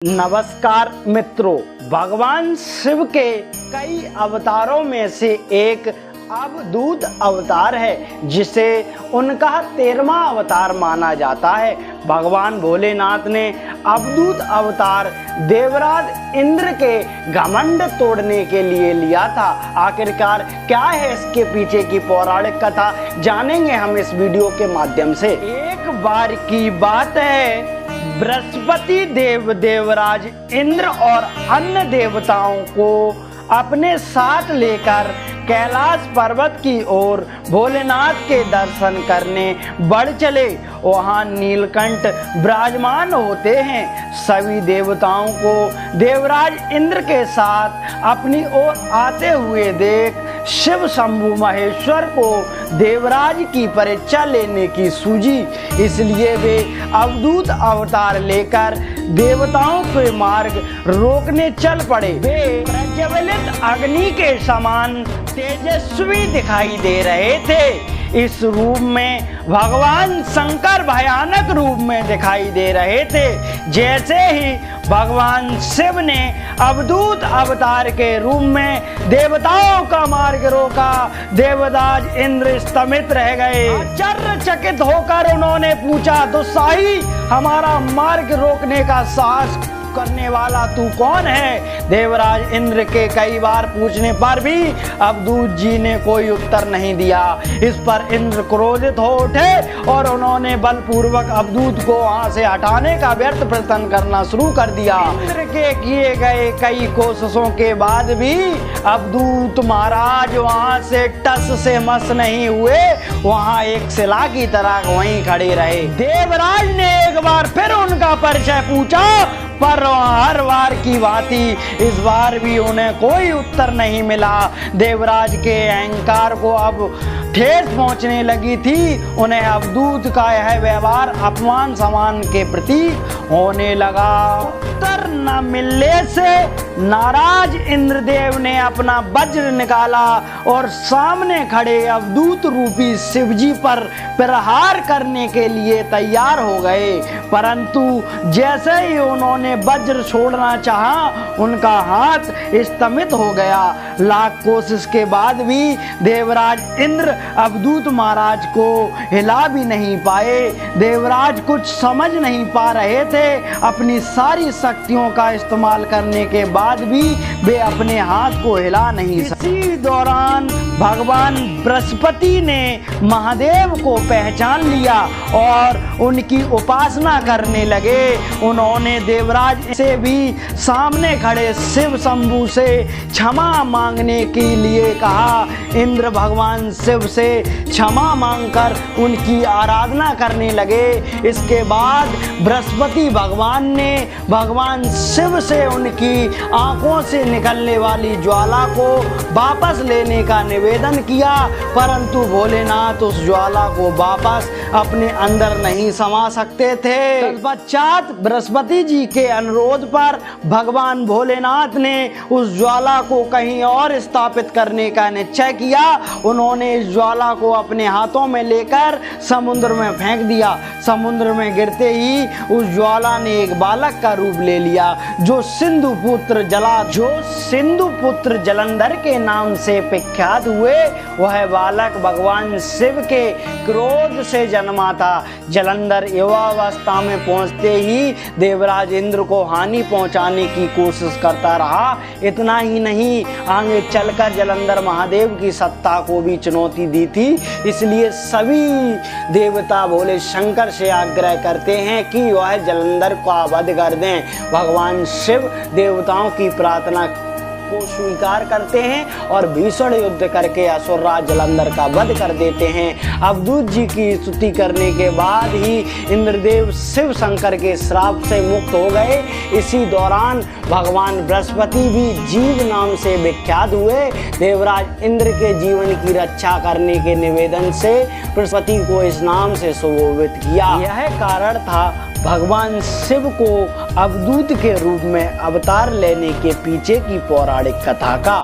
नमस्कार मित्रों, भगवान शिव के कई अवतारों में से एक अवधूत अवतार है जिसे उनका 13वां अवतार माना जाता है। भगवान भोलेनाथ ने अवधूत अवतार देवराज इंद्र के घमंड तोड़ने के लिए लिया था। आखिरकार क्या है इसके पीछे की पौराणिक कथा, जानेंगे हम इस वीडियो के माध्यम से। एक बार की बात है, बृहस्पति देव देवराज इंद्र और अन्य देवताओं को अपने साथ लेकर कैलाश पर्वत की ओर भोलेनाथ के दर्शन करने बढ़ चले। वहां नीलकंठ विराजमान होते हैं। सभी देवताओं को देवराज इंद्र के साथ अपनी ओर आते हुए देख शिव शंभु महेश्वर को देवराज की परीक्षा लेने की सूझी, इसलिए वे अवधूत अवतार लेकर देवताओं के मार्ग रोकने चल पड़े। वे प्रज्वलित अग्नि के समान तेजस्वी दिखाई दे रहे थे। इस रूप में भगवान शंकर भयानक रूप में दिखाई दे रहे थे। जैसे ही भगवान शिव ने अवधूत अवतार के रूप में देवताओं का मार्ग रोका, देवराज इंद्र स्तमित रह गए। आश्चर्यचकित होकर उन्होंने पूछा, दुस्साही, हमारा मार्ग रोकने का साहस करने वाला तू कौन है? देवराज इंद्र के कई बार पूछने पर भी अवधूत जी ने कोई उत्तर नहीं दिया। इस पर इंद्र क्रोधित हो उठे और उन्होंने बलपूर्वक अवधूत को वहां से हटाने का व्यर्थ प्रयत्न करना शुरू कर दिया। इंद्र के किए गए कई कोशिशों के बाद भी अवधूत महाराज वहां से टस से मस नहीं हुए, वहां एक शिला की तरह वहीं खड़े रहे। देवराज ने एक बार फिर उनका परिचय पूछा, पर हर बार की भांति इस बार भी उन्हें कोई उत्तर नहीं मिला। देवराज के अहंकार को अब ठेस पहुंचने लगी थी। उन्हें अवधूत का यह व्यवहार अपमान सम्मान के प्रति होने लगा। उत्तर न मिलने से नाराज इंद्रदेव ने अपना वज्र निकाला और सामने खड़े अवधूत रूपी शिवजी पर प्रहार करने के लिए तैयार हो गए। परंतु जैसे ही उन्होंने वज्र छोड़ना चाहा, उनका हाथ स्तमित हो गया। लाख कोशिश के बाद भी देवराज इंद्र अवधूत महाराज को हिला भी नहीं पाए। देवराज कुछ समझ नहीं पा रहे थे। अपनी सारी शक्तियों का इस्तेमाल करने के बाद भी वे अपने हाथ को हिला नहीं सके। इसी दौरान भगवान बृहस्पति ने महादेव को पहचान लिया और उनकी उपासना करने लगे। उन्होंने देवराज से भी सामने खड़े शिव शंभु से क्षमा मांगने के लिए कहा। इंद्र भगवान शिव से क्षमा मांगकर उनकी आराधना करने लगे। इसके बाद बृहस्पति भगवान ने भगवान शिव से उनकी आंखों से निकलने वाली ज्वाला को वापस लेने का निवेदन किया, परंतु भोलेनाथ उस ज्वाला को वापस अपने अंदर नहीं समा सकते थे। तत्पश्चात बृहस्पति जी के अनुरोध पर भगवान भोलेनाथ ने उस ज्वाला को कहीं और स्थापित करने का निश्चय किया। उन्होंने इस ज्वाला को अपने हाथों में लेकर समुद्र में फेंक दिया। समुद्र में गिरते ही उस ज्वाला ने एक बालक का रूप ले लिया, जो सिंधु पुत्र जलंधर के नाम से विख्यात हुए। वह बालक भगवान शिव के क्रोध से जन्मा था। जलंधर युवावस्था में पहुंचते ही देवराज इंद्र को हानि पहुंचाने की कोशिश करता रहा। इतना ही नहीं, आगे चलकर जलंधर महादेव की सत्ता को भी चुनौती दी थी। इसलिए सभी देवता भोले शंकर से आग्रह करते हैं कि वह जलंधर का वध कर दें। भगवान शिव देवताओं की प्रार्थना को स्वीकार करते हैं और भीषण युद्ध करके असुरराज जलंधर का वध कर देते हैं। अवधूत जी की स्तुति करने के बाद ही इंद्रदेव शिव शंकर के श्राप से मुक्त हो गए। इसी दौरान भगवान बृहस्पति भी जीव नाम से विख्यात हुए। देवराज इंद्र के जीवन की रक्षा करने के निवेदन से बृहस्पति को इस नाम से सुशोभित किया। यह कारण था भगवान शिव को अवधूत के रूप में अवतार लेने के पीछे की पौराणिक कथा का।